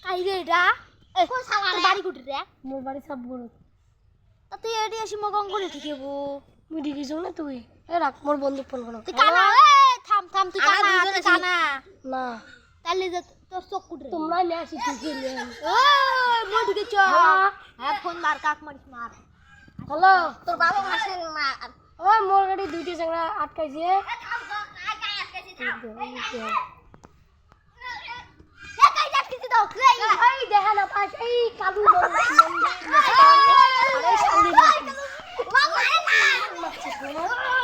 কাইরে এটা কোন শালা বাড়ি কুটি রে মোর বাড়ি সব বড় তা তুই এডি আসি মগং করে ঠিকেবো মুই দেখিছ না তুই এ রাখ মোর বন্ধু ফোন করো তুই কানা থাম থাম তুই কানা তুই কানা না তাহলে যে তোর চোখ কুটি রে তোমরা নে আসি তুই খেলে মই ঢুকে চ হ্যাঁ ফোন মার কাক মারিস মার হ্যালো তোর বাবা মাসে মার ও মোর গাড়ি দুইটা চাংড়া আটকাইছে এই দেখা না পাস এই কালু Mama,